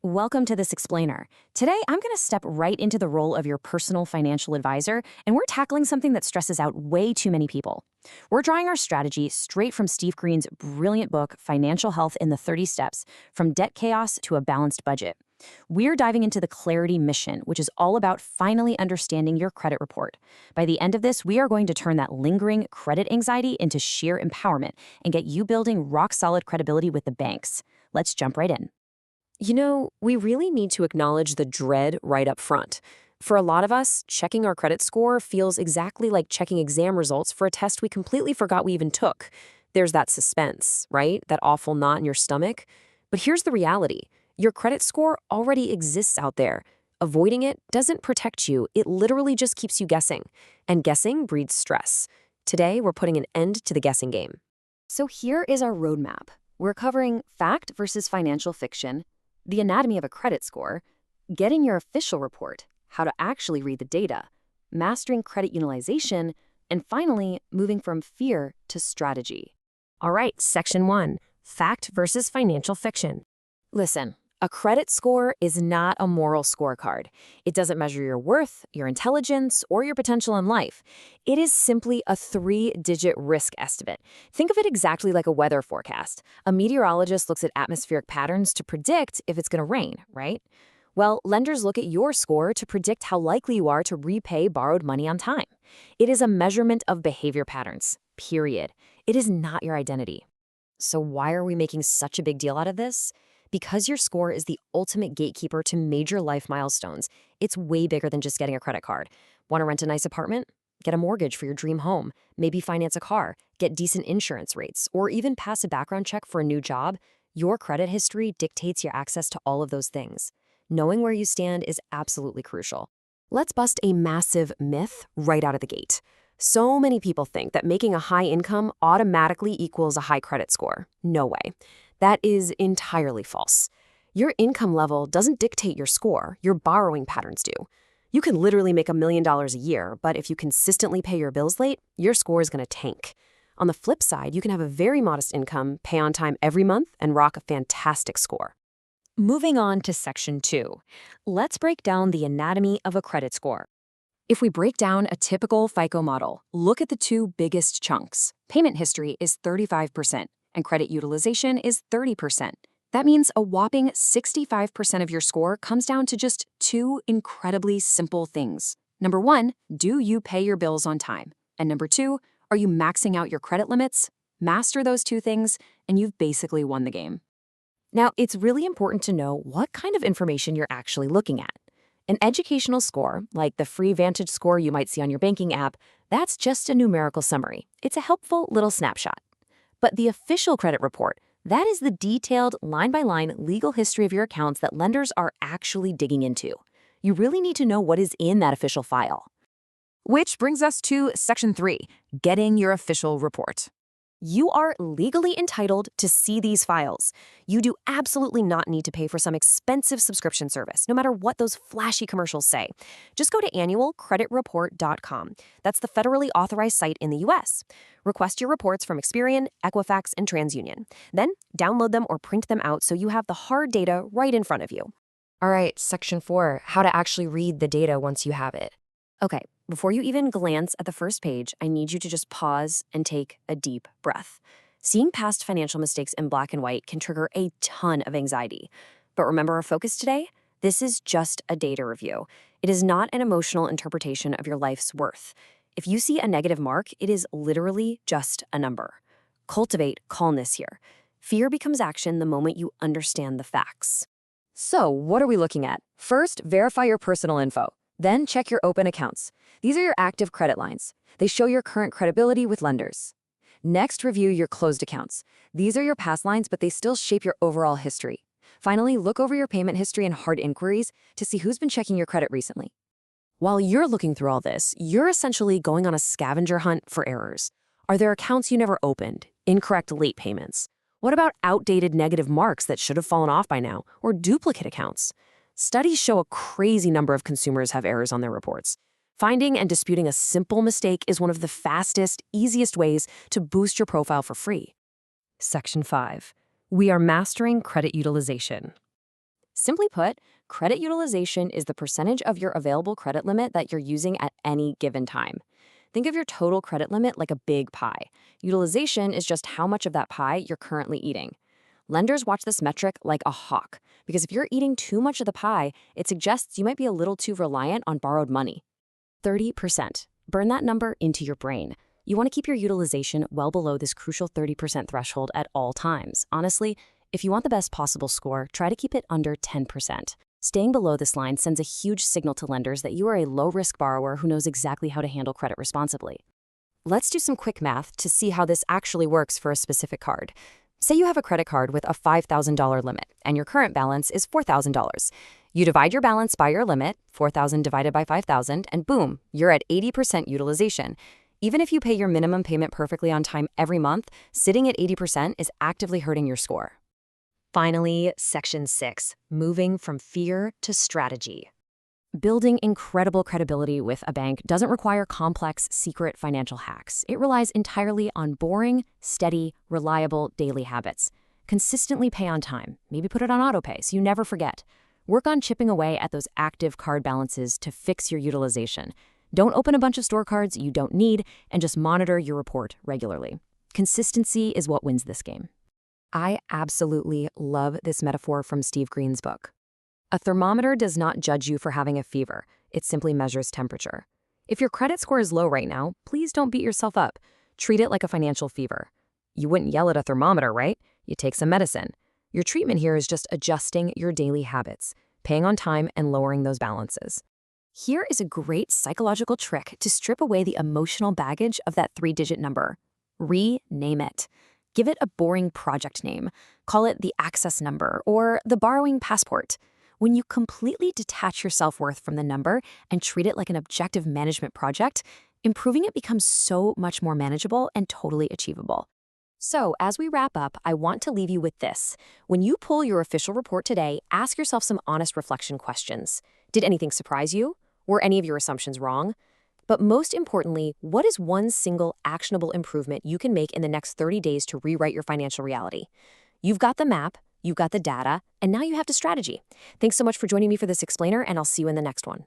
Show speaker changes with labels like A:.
A: Welcome to this explainer. Today, I'm going to step right into the role of your personal financial advisor, and we're tackling something that stresses out way too many people. We're drawing our strategy straight from Steve Green's brilliant book, Financial Health in the 30 Steps, From Debt Chaos to a Balanced Budget. We're diving into the Clarity mission, which is all about finally understanding your credit report. By the end of this, we are going to turn that lingering credit anxiety into sheer empowerment and get you building rock-solid credibility with the banks. Let's jump right in.
B: We really need to acknowledge the dread right up front. For a lot of us, checking our credit score feels exactly like checking exam results for a test we completely forgot we even took. There's that suspense, right? That awful knot in your stomach. But here's the reality. Your credit score already exists out there. Avoiding it doesn't protect you. It literally just keeps you guessing. And guessing breeds stress. Today, we're putting an end to the guessing game.
A: So here is our roadmap. We're covering fact versus financial fiction, the anatomy of a credit score, getting your official report, how to actually read the data, mastering credit utilization, and finally, moving from fear to strategy.
B: All right, Section 1, Fact versus Financial Fiction. Listen, a credit score is not a moral scorecard. It doesn't measure your worth, your intelligence, or your potential in life. It is simply a 3-digit risk estimate. Think of it exactly like a weather forecast. A meteorologist looks at atmospheric patterns to predict if it's going to rain, right? Well, lenders look at your score to predict how likely you are to repay borrowed money on time. It is a measurement of behavior patterns, period. It is not your identity. So why are we making such a big deal out of this? Because your score is the ultimate gatekeeper to major life milestones. It's way bigger than just getting a credit card. Want to rent a nice apartment? Get a mortgage for your dream home. Maybe finance a car, get decent insurance rates, or even pass a background check for a new job. Your credit history dictates your access to all of those things. Knowing where you stand is absolutely crucial. Let's bust a massive myth right out of the gate. So many people think that making a high income automatically equals a high credit score. No way. That is entirely false. Your income level doesn't dictate your score, your borrowing patterns do. You can literally make $1 million a year, but if you consistently pay your bills late, your score is going to tank. On the flip side, you can have a very modest income, pay on time every month, and rock a fantastic score.
A: Moving on to Section 2. Let's break down the anatomy of a credit score. If we break down a typical FICO model, look at the two biggest chunks. Payment history is 35%, and credit utilization is 30%. That means a whopping 65% of your score comes down to just two incredibly simple things. Number one, do you pay your bills on time? And number two, are you maxing out your credit limits? Master those two things, and you've basically won the game. Now, it's really important to know what kind of information you're actually looking at. An educational score, like the free Vantage score you might see on your banking app, that's just a numerical summary. It's a helpful little snapshot. But the official credit report, that is the detailed, line-by-line legal history of your accounts that lenders are actually digging into. You really need to know what is in that official file. Which brings us to Section 3, getting your official report. You are legally entitled to see these files. You do absolutely not need to pay for some expensive subscription service, no matter what those flashy commercials say. Just go to annualcreditreport.com. That's the federally authorized site in the U.S. Request your reports from Experian, Equifax, and TransUnion. Then download them or print them out so you have the hard data right in front of you.
B: All right, Section 4, how to actually read the data once you have it.
A: Okay, before you even glance at the first page, I need you to just pause and take a deep breath. Seeing past financial mistakes in black and white can trigger a ton of anxiety. But remember our focus today? This is just a data review. It is not an emotional interpretation of your life's worth. If you see a negative mark, it is literally just a number. Cultivate calmness here. Fear becomes action the moment you understand the facts.
B: So, what are we looking at? First, verify your personal info. Then check your open accounts. These are your active credit lines. They show your current credibility with lenders. Next, review your closed accounts. These are your past lines, but they still shape your overall history. Finally, look over your payment history and hard inquiries to see who's been checking your credit recently. While you're looking through all this, you're essentially going on a scavenger hunt for errors. Are there accounts you never opened? Incorrect late payments? What about outdated negative marks that should have fallen off by now, or duplicate accounts? Studies show a crazy number of consumers have errors on their reports. Finding and disputing a simple mistake is one of the fastest, easiest ways to boost your profile for free. Section 5. We are mastering credit utilization.
A: Simply put, credit utilization is the percentage of your available credit limit that you're using at any given time. Think of your total credit limit like a big pie. Utilization is just how much of that pie you're currently eating. Lenders watch this metric like a hawk, because if you're eating too much of the pie, it suggests you might be a little too reliant on borrowed money.
B: 30%. Burn that number into your brain. You want to keep your utilization well below this crucial 30% threshold at all times. Honestly, if you want the best possible score, try to keep it under 10%. Staying below this line sends a huge signal to lenders that you are a low-risk borrower who knows exactly how to handle credit responsibly. Let's do some quick math to see how this actually works for a specific card. Say you have a credit card with a $5,000 limit, and your current balance is $4,000. You divide your balance by your limit, 4,000 divided by 5,000, and boom, you're at 80% utilization. Even if you pay your minimum payment perfectly on time every month, sitting at 80% is actively hurting your score.
A: Finally, Section 6, moving from fear to strategy.
B: Building incredible credibility with a bank doesn't require complex, secret financial hacks. It relies entirely on boring, steady, reliable daily habits. Consistently pay on time. Maybe put it on autopay so you never forget. Work on chipping away at those active card balances to fix your utilization. Don't open a bunch of store cards you don't need, and just monitor your report regularly. Consistency is what wins this game.
A: I absolutely love this metaphor from Steve Green's book. A thermometer does not judge you for having a fever. It simply measures temperature. If your credit score is low right now, please don't beat yourself up. Treat it like a financial fever. You wouldn't yell at a thermometer, right? You take some medicine. Your treatment here is just adjusting your daily habits, paying on time, and lowering those balances. Here is a great psychological trick to strip away the emotional baggage of that 3-digit number. Rename it. Give it a boring project name. Call it the access number or the borrowing passport. When you completely detach your self-worth from the number and treat it like an objective management project, improving it becomes so much more manageable and totally achievable. So, as we wrap up, I want to leave you with this. When you pull your official report today, ask yourself some honest reflection questions. Did anything surprise you? Were any of your assumptions wrong? But most importantly, what is one single actionable improvement you can make in the next 30 days to rewrite your financial reality? You've got the map, you've got the data, and now you have the strategy. Thanks so much for joining me for this explainer, and I'll see you in the next one.